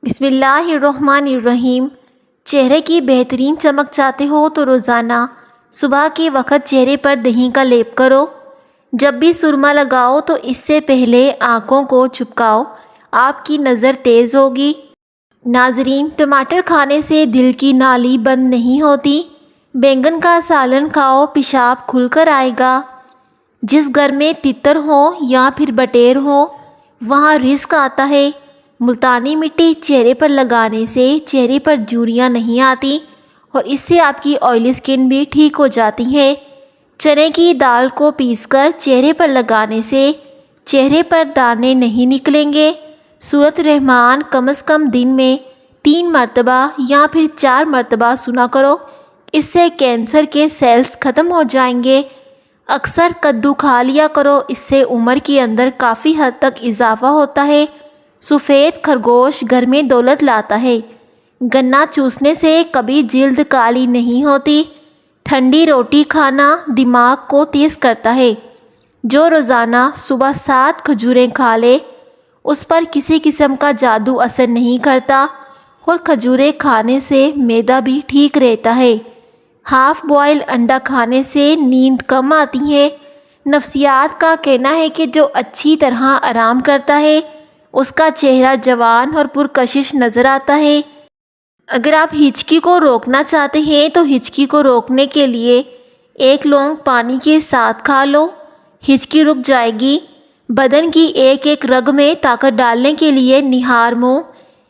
بسم اللہ الرحمن الرحیم۔ چہرے کی بہترین چمک چاہتے ہو تو روزانہ صبح کے وقت چہرے پر دہی کا لیپ کرو۔ جب بھی سرما لگاؤ تو اس سے پہلے آنکھوں کو چپکاؤ، آپ کی نظر تیز ہوگی۔ ناظرین، ٹماٹر کھانے سے دل کی نالی بند نہیں ہوتی۔ بینگن کا سالن کھاؤ، پیشاب کھل کر آئے گا۔ جس گھر میں تتر ہو یا پھر بٹیر ہو وہاں رزق آتا ہے۔ ملتانی مٹی چہرے پر لگانے سے چہرے پر جھریاں نہیں آتی اور اس سے آپ کی آئلی سکن بھی ٹھیک ہو جاتی ہے۔ چنے کی دال کو پیس کر چہرے پر لگانے سے چہرے پر دانے نہیں نکلیں گے۔ سورۃ الرحمن کم از کم دن میں 3 مرتبہ یا پھر 4 مرتبہ سنا کرو، اس سے کینسر کے سیلز ختم ہو جائیں گے۔ اکثر کدو کھا لیا کرو، اس سے عمر کے اندر کافی حد تک اضافہ ہوتا ہے۔ سفید خرگوش گھر میں دولت لاتا ہے۔ گنا چوسنے سے کبھی جلد کالی نہیں ہوتی۔ ٹھنڈی روٹی کھانا دماغ کو تیز کرتا ہے۔ جو روزانہ صبح 7 کھجوریں کھا لے اس پر کسی قسم کا جادو اثر نہیں کرتا اور کھجوریں کھانے سے معدہ بھی ٹھیک رہتا ہے۔ ہاف بوائل انڈا کھانے سے نیند کم آتی ہے۔ نفسیات کا کہنا ہے کہ جو اچھی طرح آرام کرتا ہے اس کا چہرہ جوان اور پرکشش نظر آتا ہے۔ اگر آپ ہچکی کو روکنا چاہتے ہیں تو ہچکی کو روکنے کے لیے 1 لونگ پانی کے ساتھ کھا لو، ہچکی رک جائے گی۔ بدن کی ایک رگ میں طاقت ڈالنے کے لیے نہار منہ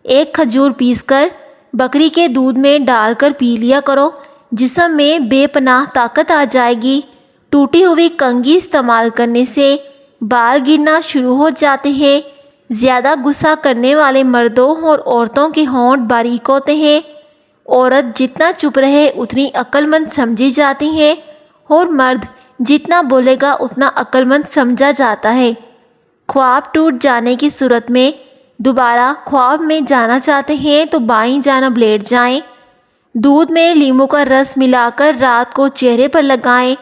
1 کھجور پیس کر بکری کے دودھ میں ڈال کر پی لیا کرو، جسم میں بے پناہ طاقت آ جائے گی۔ ٹوٹی ہوئی کنگھی استعمال کرنے سے بال گرنا شروع ہو جاتے ہیں۔ زیادہ غصہ کرنے والے مردوں اور عورتوں کے ہونٹ باریک ہوتے ہیں۔ عورت جتنا چپ رہے اتنی عقل مند سمجھی جاتی ہے اور مرد جتنا بولے گا اتنا عقل مند سمجھا جاتا ہے۔ خواب ٹوٹ جانے کی صورت میں دوبارہ خواب میں جانا چاہتے ہیں تو بائیں جانب لیٹ جائیں۔ دودھ میں لیموں کا رس ملا کر رات کو چہرے پر لگائیں،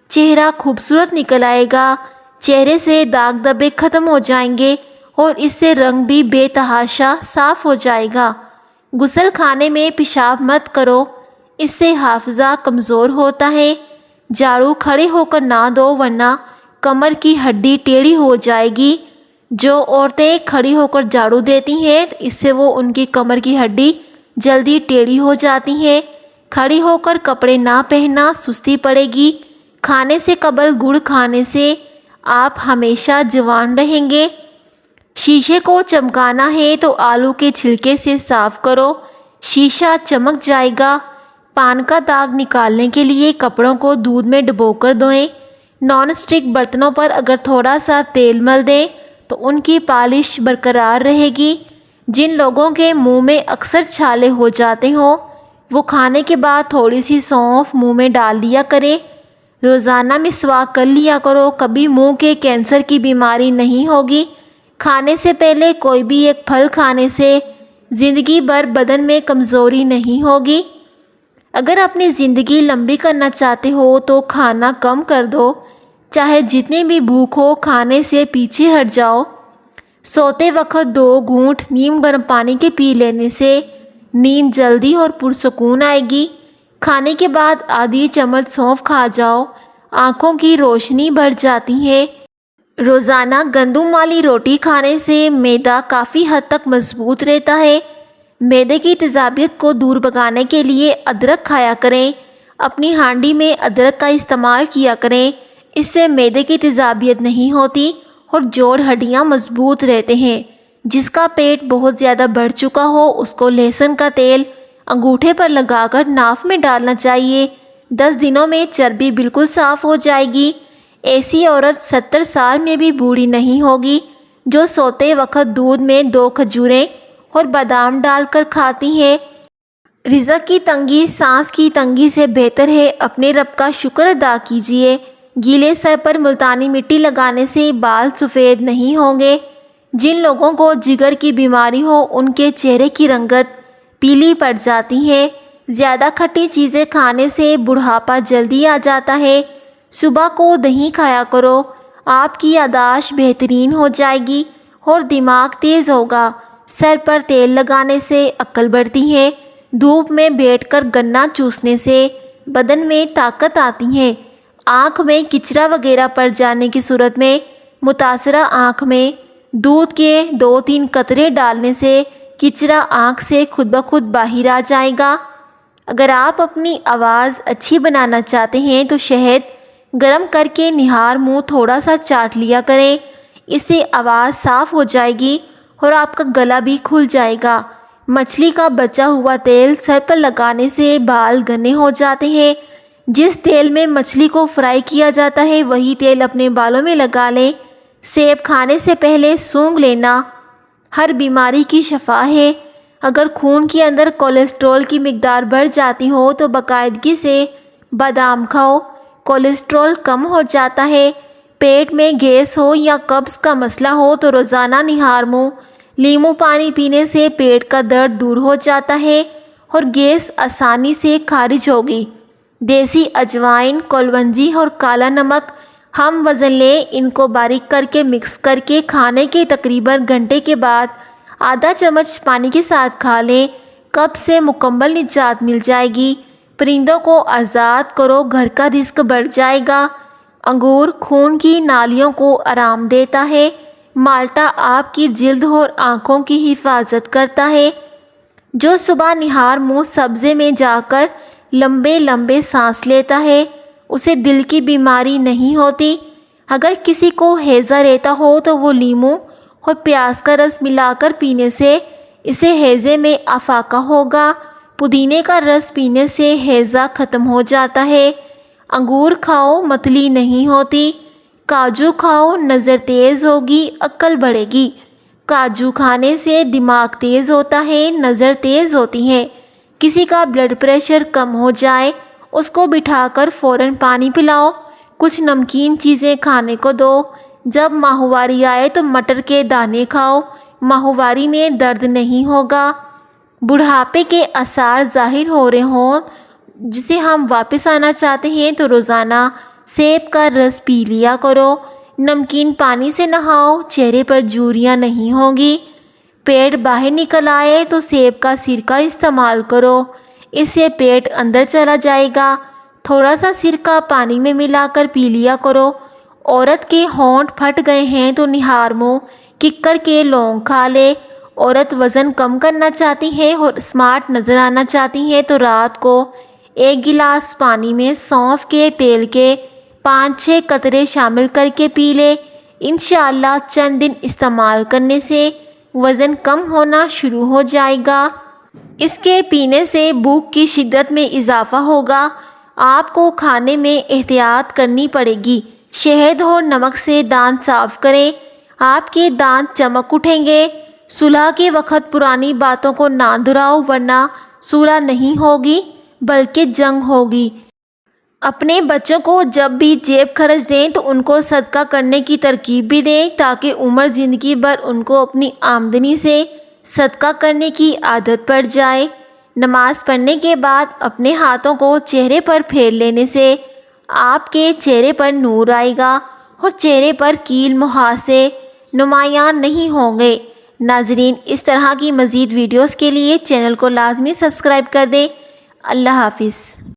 چہرہ خوبصورت نکل آئے گا۔ چہرے سے داغ دھبے ختم ہو جائیں گے اور اس سے رنگ بھی بے تحاشا صاف ہو جائے گا۔ غسل خانے میں پیشاب مت کرو، اس سے حافظہ کمزور ہوتا ہے۔ جھاڑو کھڑے ہو کر نہ دو ورنہ کمر کی ہڈی ٹیڑھی ہو جائے گی۔ جو عورتیں کھڑی ہو کر جھاڑو دیتی ہیں اس سے وہ ان کی کمر کی ہڈی جلدی ٹیڑھی ہو جاتی ہے۔ کھڑی ہو کر کپڑے نہ پہننا، سستی پڑے گی۔ کھانے سے قبل گڑ کھانے سے آپ ہمیشہ جوان رہیں گے۔ شیشے کو چمکانا ہے تو آلو کے چھلکے سے صاف کرو، شیشہ چمک جائے گا۔ پان کا داغ نکالنے کے لیے کپڑوں کو دودھ میں ڈبو کر دھوئیں۔ نان اسٹک برتنوں پر اگر تھوڑا سا تیل مل دیں تو ان کی پالش برقرار رہے گی۔ جن لوگوں کے منہ میں اکثر چھالے ہو جاتے ہوں وہ کھانے کے بعد تھوڑی سی سونف منہ میں ڈال لیا کرے۔ روزانہ مسواک کر لیا کرو، کبھی منہ کے کینسر کی بیماری نہیں ہوگی۔ کھانے سے پہلے کوئی بھی ایک پھل کھانے سے زندگی بھر بدن میں کمزوری نہیں ہوگی۔ اگر اپنی زندگی لمبی کرنا چاہتے ہو تو کھانا کم کر دو، چاہے جتنی بھی بھوک ہو کھانے سے پیچھے ہٹ جاؤ۔ سوتے وقت 2 گھونٹ نیم گرم پانی کے پی لینے سے نیند جلدی اور پرسکون آئے گی۔ کھانے کے بعد آدھی چمچ سونف کھا جاؤ، آنکھوں کی روشنی بڑھ جاتی ہے۔ روزانہ گندم والی روٹی کھانے سے معدہ کافی حد تک مضبوط رہتا ہے۔ معدے کی تیزابیت کو دور بھگانے کے لیے ادرک کھایا کریں۔ اپنی ہانڈی میں ادرک کا استعمال کیا کریں، اس سے معدے کی تیزابیت نہیں ہوتی اور جوڑ ہڈیاں مضبوط رہتے ہیں۔ جس کا پیٹ بہت زیادہ بڑھ چکا ہو اس کو لہسن کا تیل انگوٹھے پر لگا کر ناف میں ڈالنا چاہیے۔ 10 دنوں میں چربی بالکل صاف ہو جائے گی۔ ایسی عورت 70 سال میں بھی بوڑھی نہیں ہوگی جو سوتے وقت دودھ میں 2 کھجوریں اور بادام ڈال کر کھاتی ہے۔ رزق کی تنگی سانس کی تنگی سے بہتر ہے، اپنے رب کا شکر ادا کیجیے۔ گیلے سر پر ملتانی مٹی لگانے سے بال سفید نہیں ہوں گے۔ جن لوگوں کو جگر کی بیماری ہو ان کے چہرے کی رنگت پیلی پڑ جاتی ہے۔ زیادہ کھٹی چیزیں کھانے سے بڑھاپا جلدی آ جاتا ہے۔ صبح کو دہی کھایا کرو، آپ کی یادداشت بہترین ہو جائے گی اور دماغ تیز ہوگا۔ سر پر تیل لگانے سے عقل بڑھتی ہے، دھوپ میں بیٹھ کر گنا چوسنے سے بدن میں طاقت آتی ہے، آنکھ میں کچرا وغیرہ پڑ جانے کی صورت میں متاثرہ آنکھ میں دودھ کے 2-3 قطرے ڈالنے سے کچرا آنکھ سے خود بخود باہر آ جائے گا۔ اگر آپ اپنی آواز اچھی بنانا چاہتے ہیں تو شہد گرم کر کے نہار منہ تھوڑا سا چاٹ لیا کریں، اس سے آواز صاف ہو جائے گی اور آپ کا گلا بھی کھل جائے گا۔ مچھلی کا بچا ہوا تیل سر پر لگانے سے بال گھنے ہو جاتے ہیں۔ جس تیل میں مچھلی کو فرائی کیا جاتا ہے وہی تیل اپنے بالوں میں لگا لیں۔ سیب کھانے سے پہلے سونگھ لینا ہر بیماری کی شفا ہے۔ اگر خون کے اندر کولیسٹرول کی مقدار بڑھ جاتی ہو تو باقاعدگی سے بادام کھاؤ، کولیسٹرول کم ہو جاتا ہے۔ پیٹ میں گیس ہو یا قبض کا مسئلہ ہو تو روزانہ نہار منہ لیموں پانی پینے سے پیٹ کا درد دور ہو جاتا ہے اور گیس آسانی سے خارج ہوگی۔ دیسی اجوائن، کلونجی اور کالا نمک ہم وزن لیں، ان کو باریک کر کے مکس کر کے کھانے کے تقریباً گھنٹے کے بعد آدھا چمچ پانی کے ساتھ کھا لیں، قبض سے مکمل نجات مل جائے گی۔ پرندوں کو آزاد کرو، گھر کا رزق بڑھ جائے گا۔ انگور خون کی نالیوں کو آرام دیتا ہے۔ مالٹا آپ کی جلد اور آنکھوں کی حفاظت کرتا ہے۔ جو صبح نہار منہ سبزے میں جا کر لمبے لمبے سانس لیتا ہے اسے دل کی بیماری نہیں ہوتی۔ اگر کسی کو ہیضہ رہتا ہو تو وہ لیموں اور پیاز کا رس ملا کر پینے سے اسے ہیضے میں افاقہ ہوگا۔ پودینے کا رس پینے سے ہیضہ ختم ہو جاتا ہے۔ انگور کھاؤ، متلی نہیں ہوتی۔ کاجو کھاؤ، نظر تیز ہوگی، عقل بڑھے گی۔ کاجو کھانے سے دماغ تیز ہوتا ہے، نظر تیز ہوتی ہے۔ کسی کا بلڈ پریشر کم ہو جائے اس کو بٹھا کر فوراً پانی پلاؤ، کچھ نمکین چیزیں کھانے کو دو۔ جب ماہواری آئے تو مٹر کے دانے کھاؤ، ماہواری میں درد نہیں ہوگا۔ بڑھاپے کے آثار ظاہر ہو رہے ہوں جسے ہم واپس آنا چاہتے ہیں تو روزانہ سیب کا رس پی لیا کرو، نمکین پانی سے نہاؤ، چہرے پر جھریاں نہیں ہوں گی۔ پیٹ باہر نکل آئے تو سیب کا سرکہ استعمال کرو، اس سے پیٹ اندر چلا جائے گا۔ تھوڑا سا سرکہ پانی میں ملا کر پی لیا کرو۔ عورت کے ہونٹ پھٹ گئے ہیں تو نہار منہ ککر کے لونگ کھا لے۔ عورت وزن کم کرنا چاہتی ہے اور اسمارٹ نظر آنا چاہتی ہے تو رات کو 1 گلاس پانی میں سونف کے تیل کے 5-6 قطرے شامل کر کے پی لے۔ انشاءاللہ چند دن استعمال کرنے سے وزن کم ہونا شروع ہو جائے گا۔ اس کے پینے سے بھوک کی شدت میں اضافہ ہوگا۔ آپ کو کھانے میں احتیاط کرنی پڑے گی۔ شہد اور نمک سے دانت صاف کریں، آپ کے دانت چمک اٹھیں گے۔ صلح کے وقت پرانی باتوں کو نہ دہراؤ ورنہ صلح نہیں ہوگی بلکہ جنگ ہوگی۔ اپنے بچوں کو جب بھی جیب خرچ دیں تو ان کو صدقہ کرنے کی ترغیب بھی دیں تاکہ عمر زندگی بھر ان کو اپنی آمدنی سے صدقہ کرنے کی عادت پڑ جائے۔ نماز پڑھنے کے بعد اپنے ہاتھوں کو چہرے پر پھیر لینے سے آپ کے چہرے پر نور آئے گا اور چہرے پر کیل مہاسے نمایاں نہیں ہوں گے۔ ناظرین، اس طرح کی مزید ویڈیوز کے لیے چینل کو لازمی سبسکرائب کر دیں۔ اللہ حافظ۔